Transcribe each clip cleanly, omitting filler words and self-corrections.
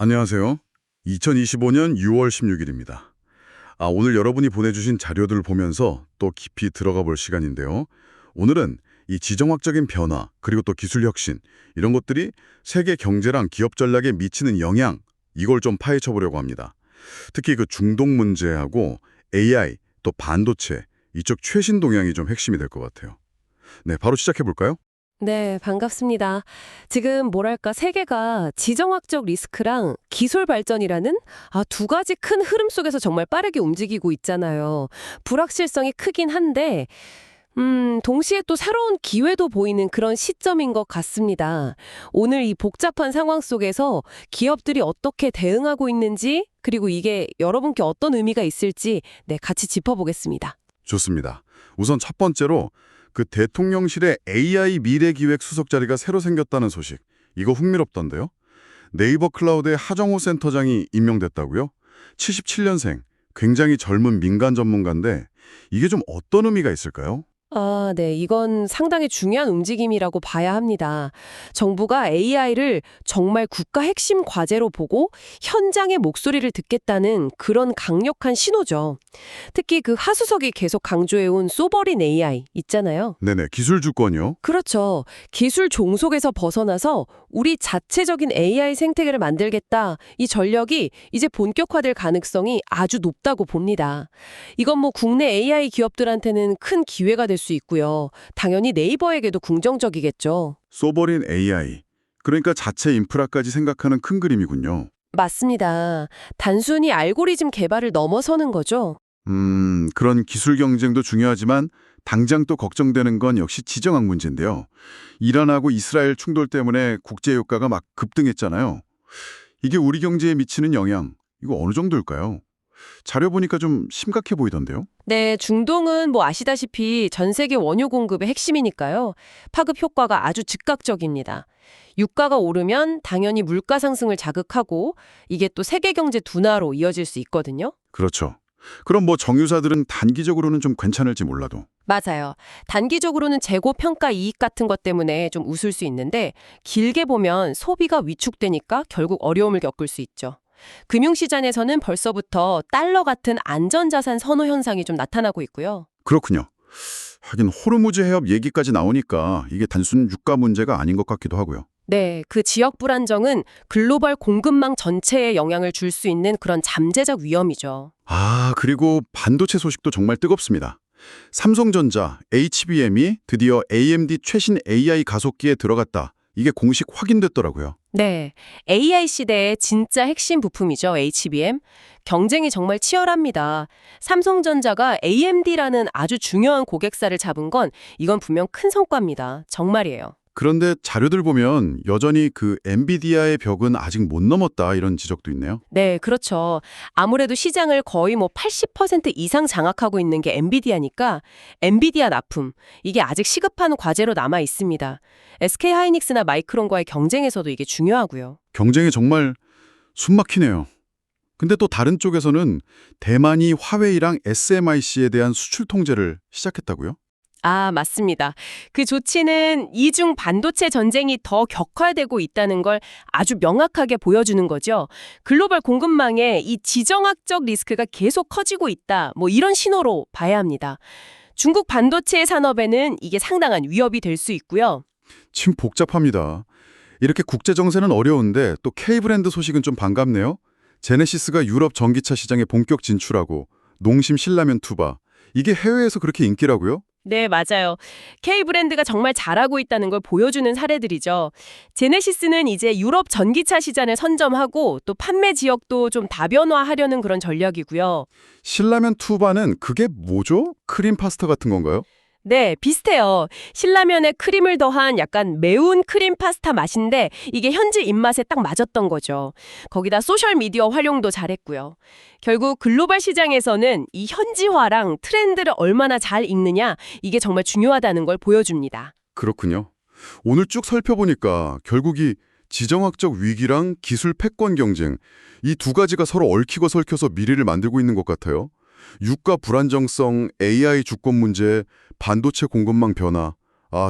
안녕하세요. 2025년 6월 16일입니다. 오늘 여러분이 보내주신 자료들을 보면서 또 깊이 들어가 볼 시간인데요. 오늘은 이 지정학적인 변화, 그리고 또 기술 혁신, 이런 것들이 세계 경제랑 기업 전략에 미치는 영향, 이걸 좀 파헤쳐 보려고 합니다. 특히 그 중동 문제하고 AI, 또 반도체, 이쪽 최신 동향이 좀 핵심이 될 것 같아요. 네, 바로 시작해 볼까요? 네, 반갑습니다. 지금 뭐랄까, 세계가 지정학적 리스크랑 기술 발전이라는 두 가지 큰 흐름 속에서 정말 빠르게 움직이고 있잖아요. 불확실성이 크긴 한데, 동시에 또 새로운 기회도 보이는 그런 시점인 것 같습니다. 오늘 이 복잡한 상황 속에서 기업들이 어떻게 대응하고 있는지, 그리고 이게 여러분께 어떤 의미가 있을지, 네, 같이 짚어보겠습니다. 좋습니다. 우선 첫 번째로 그 대통령실의 AI 미래기획 수석 자리가 새로 생겼다는 소식. 이거 흥미롭던데요. 네이버 클라우드의 하정우 센터장이 임명됐다고요? 77년생, 굉장히 젊은 민간 전문가인데 이게 좀 어떤 의미가 있을까요? 네. 이건 상당히 중요한 움직임이라고 봐야 합니다. 정부가 AI를 정말 국가 핵심 과제로 보고 현장의 목소리를 듣겠다는 그런 강력한 신호죠. 특히 그 하수석이 계속 강조해온 소버린 AI 있잖아요. 네네, 기술 주권이요. 그렇죠. 기술 종속에서 벗어나서 우리 자체적인 AI 생태계를 만들겠다. 이 전력이 이제 본격화될 가능성이 아주 높다고 봅니다. 이건 뭐 국내 AI 기업들한테는 큰 기회가 될 수 있고요. 당연히 네이버에게도 긍정적이겠죠. 소버린 AI. 그러니까 자체 인프라까지 생각하는 큰 그림이군요. 맞습니다. 단순히 알고리즘 개발을 넘어서는 거죠. 그런 기술 경쟁도 중요하지만 당장 또 걱정되는 건 역시 지정학 문제인데요. 이란하고 이스라엘 충돌 때문에 국제 유가가 막 급등했잖아요. 이게 우리 경제에 미치는 영향, 이거 어느 정도일까요? 자료 보니까 좀 심각해 보이던데요. 네, 중동은 뭐 아시다시피 전 세계 원유 공급의 핵심이니까요. 파급 효과가 아주 즉각적입니다. 유가가 오르면 당연히 물가 상승을 자극하고 이게 또 세계 경제 둔화로 이어질 수 있거든요. 그렇죠. 그럼 뭐 정유사들은 단기적으로는 좀 괜찮을지 몰라도. 맞아요. 단기적으로는 재고 평가 이익 같은 것 때문에 좀 웃을 수 있는데 길게 보면 소비가 위축되니까 결국 어려움을 겪을 수 있죠. 금융시장에서는 벌써부터 달러 같은 안전자산 선호 현상이 좀 나타나고 있고요. 그렇군요. 하긴 호르무즈 해협 얘기까지 나오니까 이게 단순 유가 문제가 아닌 것 같기도 하고요. 네, 그 지역 불안정은 글로벌 공급망 전체에 영향을 줄 수 있는 그런 잠재적 위험이죠. 그리고 반도체 소식도 정말 뜨겁습니다. 삼성전자, HBM이 드디어 AMD 최신 AI 가속기에 들어갔다. 이게 공식 확인됐더라고요. 네, AI 시대의 진짜 핵심 부품이죠, HBM. 경쟁이 정말 치열합니다. 삼성전자가 AMD라는 아주 중요한 고객사를 잡은 건 이건 분명 큰 성과입니다. 정말이에요. 그런데 자료들 보면 여전히 그 엔비디아의 벽은 아직 못 넘었다 이런 지적도 있네요. 네, 그렇죠. 아무래도 시장을 거의 뭐 80% 이상 장악하고 있는 게 엔비디아니까 엔비디아 납품, 이게 아직 시급한 과제로 남아 있습니다. SK 하이닉스나 마이크론과의 경쟁에서도 이게 중요하고요. 경쟁이 정말 숨막히네요. 근데 또 다른 쪽에서는 대만이 화웨이랑 SMIC에 대한 수출 통제를 시작했다고요? 맞습니다. 그 조치는 이중 반도체 전쟁이 더 격화되고 있다는 걸 아주 명확하게 보여주는 거죠. 글로벌 공급망에 이 지정학적 리스크가 계속 커지고 있다. 뭐 이런 신호로 봐야 합니다. 중국 반도체 산업에는 이게 상당한 위협이 될 수 있고요. 참 복잡합니다. 이렇게 국제 정세는 어려운데 또 K브랜드 소식은 좀 반갑네요. 제네시스가 유럽 전기차 시장에 본격 진출하고 농심 신라면 투바. 이게 해외에서 그렇게 인기라고요? 네, 맞아요. K브랜드가 정말 잘하고 있다는 걸 보여주는 사례들이죠. 제네시스는 이제 유럽 전기차 시장을 선점하고 또 판매 지역도 좀 다변화하려는 그런 전략이고요. 신라면 투바는 그게 뭐죠? 크림 파스타 같은 건가요? 네, 비슷해요. 신라면에 크림을 더한 약간 매운 크림 파스타 맛인데 이게 현지 입맛에 딱 맞았던 거죠. 거기다 소셜미디어 활용도 잘했고요. 결국 글로벌 시장에서는 이 현지화랑 트렌드를 얼마나 잘 읽느냐 이게 정말 중요하다는 걸 보여줍니다. 그렇군요. 오늘 쭉 살펴보니까 결국 이 지정학적 위기랑 기술 패권 경쟁, 이 두 가지가 서로 얽히고 설켜서 미래를 만들고 있는 것 같아요. 유가 불안정성, AI 주권 문제, 반도체 공급망 변화.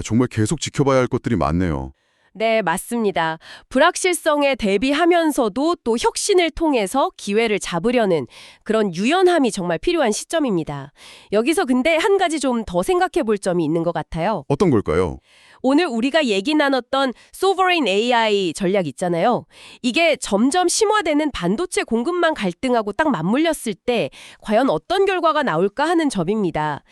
정말 계속 지켜봐야 할 것들이 많네요. 네, 맞습니다. 불확실성에 대비하면서도 또 혁신을 통해서 기회를 잡으려는 그런 유연함이 정말 필요한 시점입니다. 여기서 근데 한 가지 좀 더 생각해 볼 점이 있는 것 같아요. 어떤 걸까요? 오늘 우리가 얘기 나눴던 소버레인 AI 전략 있잖아요. 이게 점점 심화되는 반도체 공급망 갈등하고 딱 맞물렸을 때 과연 어떤 결과가 나올까 하는 점입니다.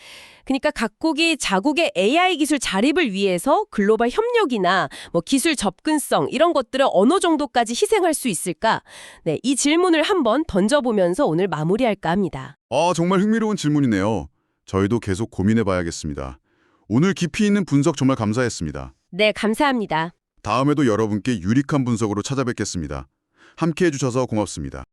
그러니까 각국이 자국의 AI 기술 자립을 위해서 글로벌 협력이나 뭐 기술 접근성 이런 것들을 어느 정도까지 희생할 수 있을까? 네, 이 질문을 한번 던져보면서 오늘 마무리할까 합니다. 정말 흥미로운 질문이네요. 저희도 계속 고민해 봐야겠습니다. 오늘 깊이 있는 분석 정말 감사했습니다. 네, 감사합니다. 다음에도 여러분께 유익한 분석으로 찾아뵙겠습니다. 함께해 주셔서 고맙습니다.